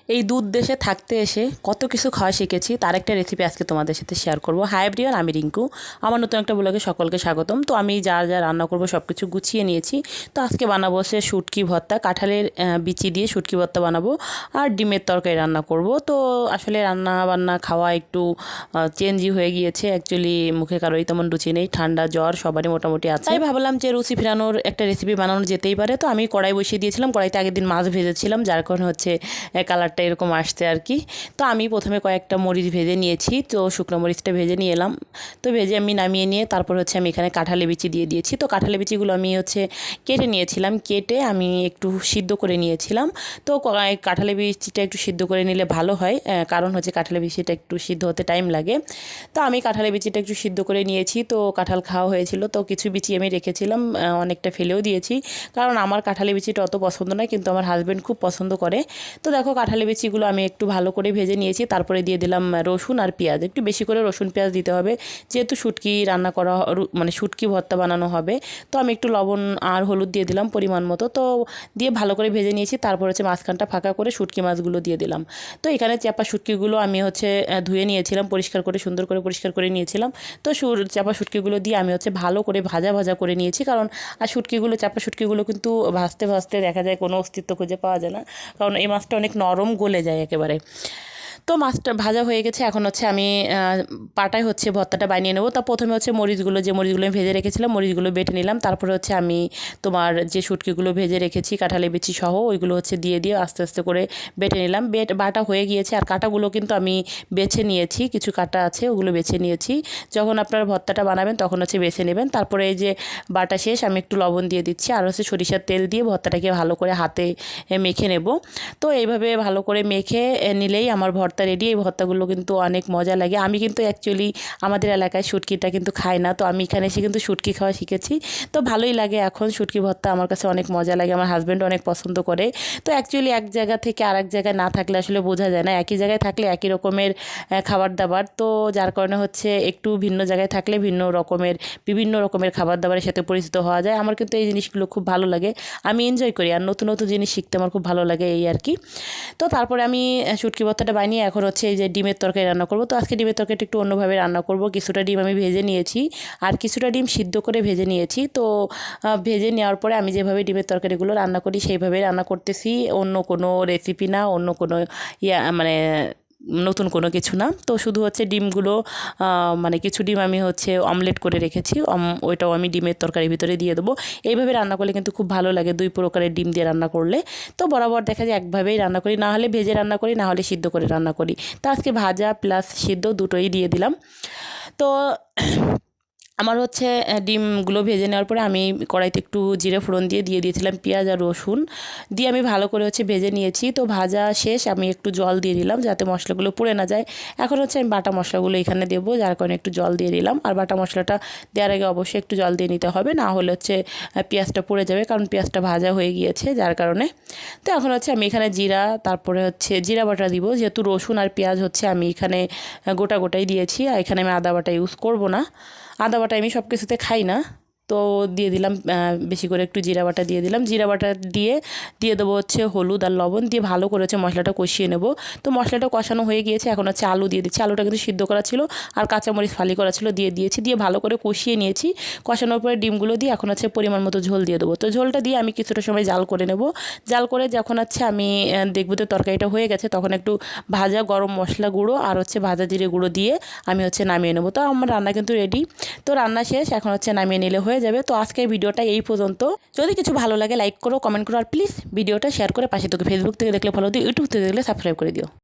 এই দূর দেশে থাকতে এসে কত কিছু খাওয়া শিখেছি তার একটা রেসিপি আজকে তোমাদের সাথে শেয়ার করব। হাই এভরিওয়ান, আমি রিঙ্কু। আমার নতুন একটা ব্লগে সকলকে স্বাগতম। তো আমি যা যা রান্না করব সব কিছু গুছিয়ে নিয়েছি। তো আজকে বানাবো সে শুটকি ভর্তা, কাঁঠালের বিচি দিয়ে শুটকি ভর্তা বানাবো, আর ডিমের তরকারি রান্না করব। তো আসলে রান্না বান্না খাওয়া একটু চেঞ্জই হয়ে গিয়েছে। অ্যাকচুয়ালি মুখে কারোই তেমন রুচি নেই, ঠান্ডা জ্বর সবারই মোটামুটি আছে। তাই ভাবলাম যে রুচি ফেরানোর একটা রেসিপি বানানো যেতেই পারে। তো আমি কড়াই বসিয়ে দিয়েছিলাম, কড়াইতে আগের দিন মাছ ভেজেছিলাম, যার কারণে হচ্ছে কালারটা এরকম আসছে আর কি। তো আমি প্রথমে কয়েকটা মরিচ ভেজে নিয়েছি, তো শুকনো মরিচটা ভেজে নিয়ে এলাম। তো ভেজে আমি নামিয়ে নিয়ে তারপর হচ্ছে আমি এখানে কাঁঠালের বিচি দিয়ে দিয়েছি। তো কাঁঠালের বিচিগুলো আমি হচ্ছে কেটে নিয়েছিলাম, কেটে আমি একটু সিদ্ধ করে নিয়েছিলাম। তো কাঁঠালের বিচিটা একটু সিদ্ধ করে নিলে ভালো হয়, কারণ হচ্ছে কাঁঠালের বিচিটা একটু সিদ্ধ হতে টাইম লাগে। তো আমি কাঁঠালের বিচিটা একটু সিদ্ধ করে নিয়েছি। তো কাঁঠাল খাওয়া হয়েছিল, তো কিছু বিচি আমি রেখেছিলাম, অনেকটা ফেলেও দিয়েছি, কারণ আমার কাঁঠালের বিচিটা অত পছন্দ নয়, কিন্তু আমার হাজব্যান্ড খুব পছন্দ করে। তো দেখো কাঁঠালের বিচিগুলো আমি একটু ভালো করে ভেজে নিয়েছি। তারপরে দিয়ে দিলাম রসুন আর পেঁয়াজ, একটু বেশি করে রসুন পেঁয়াজ দিতে হবে, যেহেতু শুটকি রান্না করা মানে শুটকি ভর্তা বানানো হবে। তো আমি একটু লবণ আর হলুদ দিয়ে দিলাম পরিমাণ মতো। তো দিয়ে ভালো করে ভেজে নিয়েছি। তারপর হচ্ছে মাঝখানটা ফাঁকা করে শুটকি মাছগুলো দিয়ে দিলাম। তো এখানে চাপা শুটকিগুলো আমি হচ্ছে ধুয়ে নিয়েছিলাম, পরিষ্কার করে সুন্দর করে পরিষ্কার করে নিয়েছিলাম। তো চাপা শুটকিগুলো দিয়ে আমি হচ্ছে ভালো করে ভাজা ভাজা করে নিয়েছি, কারণ আর শুটকিগুলো চাপা শুটকিগুলো কিন্তু ভাজতে ভাজতে দেখা যায় কোনো অস্তিত্ব খুঁজে পাওয়া যায় না, কারণ এই মাছটা অনেক নরম, গলে যায় একেবারে। তো মাছটা ভাজা হয়ে গেছে, এখন হচ্ছে আমি পাটায় হচ্ছে ভর্তাটা বানিয়ে নেবো। তা প্রথমে হচ্ছে মরিচগুলো আমি ভেজে রেখেছিলাম, মরিচগুলো বেটে নিলাম। তারপরে হচ্ছে আমি তোমার যে শুটকিগুলো ভেজে রেখেছি কাঁঠালের বিচি সহ, ওইগুলো হচ্ছে দিয়ে আস্তে আস্তে করে বেটে নিলাম। বাটা হয়ে গিয়েছে, আর কাঁটাগুলো কিন্তু আমি বেছে নিয়েছি, কিছু কাঁটা আছে ওগুলো বেছে নিয়েছি। যখন আপনারা ভর্তাটা বানাবেন তখন হচ্ছে বেছে নেবেন। তারপরে এই যে বাটা শেষ, আমি একটু লবণ দিয়ে দিচ্ছি, আর হচ্ছে সরিষার তেল দিয়ে ভর্তাটাকে ভালো করে হাতে মেখে নেব। তো এইভাবে ভালো করে মেখে নিলেই আমার ভর্তা রেডি। এই ভর্তাগুলো কিন্তু অনেক মজা লাগে। আমি কিন্তু অ্যাকচুয়ালি আমাদের এলাকায় শুটকিটা কিন্তু খাই না, তো আমি এখানে এসে কিন্তু শুটকি খাওয়া শিখেছি। তো ভালোই লাগে এখন, শুটকি ভর্তা আমার কাছে অনেক মজা লাগে, আমার হাজব্যান্ড অনেক পছন্দ করে। তো অ্যাকচুয়ালি এক জায়গা থেকে আরেক জায়গায় না থাকলে আসলে বোঝা যায় না, একই জায়গায় থাকলে একই রকমের খাবার দাবার, তো যার কারণে হচ্ছে একটু ভিন্ন জায়গায় থাকলে বিভিন্ন রকমের খাবার দাবারের সাথে পরিচিত হওয়া যায়। আমার কিন্তু এই জিনিসগুলো খুব ভালো লাগে, আমি এনজয় করি, আর নতুন নতুন জিনিস শিখতে আমার খুব ভালো লাগে, এই আর কি। তো তারপরে আমি শুটকি ভর্তাটা বানিয়ে এখন হচ্ছে এই যে ডিমের তরকারি রান্না করব। তো আজকে ডিমের তরকারিটা একটু অন্যভাবে রান্না করব। কিছুটা ডিম আমি ভেজে নিয়েছি, আর কিছুটা ডিম সিদ্ধ করে ভেজে নিয়েছি। তো ভেজে নেওয়ার পরে আমি যেভাবে ডিমের তরকারিগুলো রান্না করি সেইভাবেই রান্না করতেছি, অন্য কোনো রেসিপি না, অন্য কোনো মানে নতুন কোনো কিছু না। তো শুধু হচ্ছে ডিমগুলো মানে কিছু ডিম আমি হচ্ছে অমলেট করে রেখেছি, ওইটাও আমি ডিমের তরকারির ভিতরে দিয়ে দেবো। এইভাবে রান্না করলে কিন্তু খুব ভালো লাগে, দুই প্রকারের ডিম দিয়ে রান্না করলে। তো বরাবর দেখা যায় একভাবেই রান্না করি, না হলে ভেজে রান্না করি, না হলে সিদ্ধ করে রান্না করি। তো আজকে ভাজা প্লাস সিদ্ধ দুটোই দিয়ে দিলাম। তো আমার হচ্ছে ডিমগুলো ভেজে নেওয়ার পরে আমি কড়াইতে একটু জিরে ফোড়ন দিয়ে দিয়েছিলাম পেঁয়াজ আর রসুন দিয়ে আমি ভালো করে হচ্ছে ভেজে নিয়েছি। তো ভাজা শেষ, আমি একটু জল দিয়ে দিলাম যাতে মশলাগুলো পুড়ে না যায়। এখন হচ্ছে আমি বাটা মশলাগুলো এখানে দেবো, যার কারণে একটু জল দিয়ে দিলাম। আর বাটা মশলাটা দেওয়ার আগে অবশ্যই একটু জল দিয়ে নিতে হবে, না হলে হচ্ছে পেঁয়াজটা পুড়ে যাবে, কারণ পেঁয়াজটা ভাজা হয়ে গিয়েছে যার কারণে। তো এখন হচ্ছে আমি এখানে জিরা, তারপরে হচ্ছে জিরা বাটা দিব, যেহেতু রসুন আর পেঁয়াজ হচ্ছে আমি এখানে গোটাই দিয়েছি, আর এখানে আমি আদা বাটা ইউজ করব না। আদা বাটা আমি সব কিছুতে খাই না। তো দিয়ে দিলাম বেশি করে একটু জিরা বাটা দিয়ে দিলাম। জিরা বাটা দিয়ে দেবো হচ্ছে হলুদ আর লবণ দিয়ে ভালো করে হচ্ছে মশলাটা কষিয়ে নেব। তো মশলাটা কষানো হয়ে গিয়েছে, এখন হচ্ছে আলু দিয়ে দিচ্ছি। আলুটা কিন্তু সিদ্ধ করা ছিল, আর কাঁচামরিচ ফালি করা ছিল, দিয়েছি। দিয়ে ভালো করে কষিয়ে নিয়েছি। কষানোর পরে ডিমগুলো দিয়ে এখন হচ্ছে পরিমাণ মতো ঝোল দিয়ে দেবো। তো ঝোলটা দিয়ে আমি কিছুটা সময় জাল করে নেব। জাল করে যখন হচ্ছে আমি দেখবো তো তরকারিটা হয়ে গেছে, তখন একটু ভাজা গরম মশলা গুঁড়ো আর হচ্ছে ভাজা জিরে গুঁড়ো দিয়ে আমি হচ্ছে নামিয়ে নেবো। তো আমার রান্না কিন্তু রেডি। তো রান্না শেষ, এখন হচ্ছে নামিয়ে নিলে হয়ে যাবে। তো আজকের ভিডিওটা এই পর্যন্ত। যদি কিছু ভালো লাগে লাইক করো, কমেন্ট করো, আর প্লিজ ভিডিওটা শেয়ার করে পাশে থেকে ফেসবুক থেকে দেখলে ফলো দিও, ইউটিউব থেকে দেখলে সাবস্ক্রাইব করে দিও।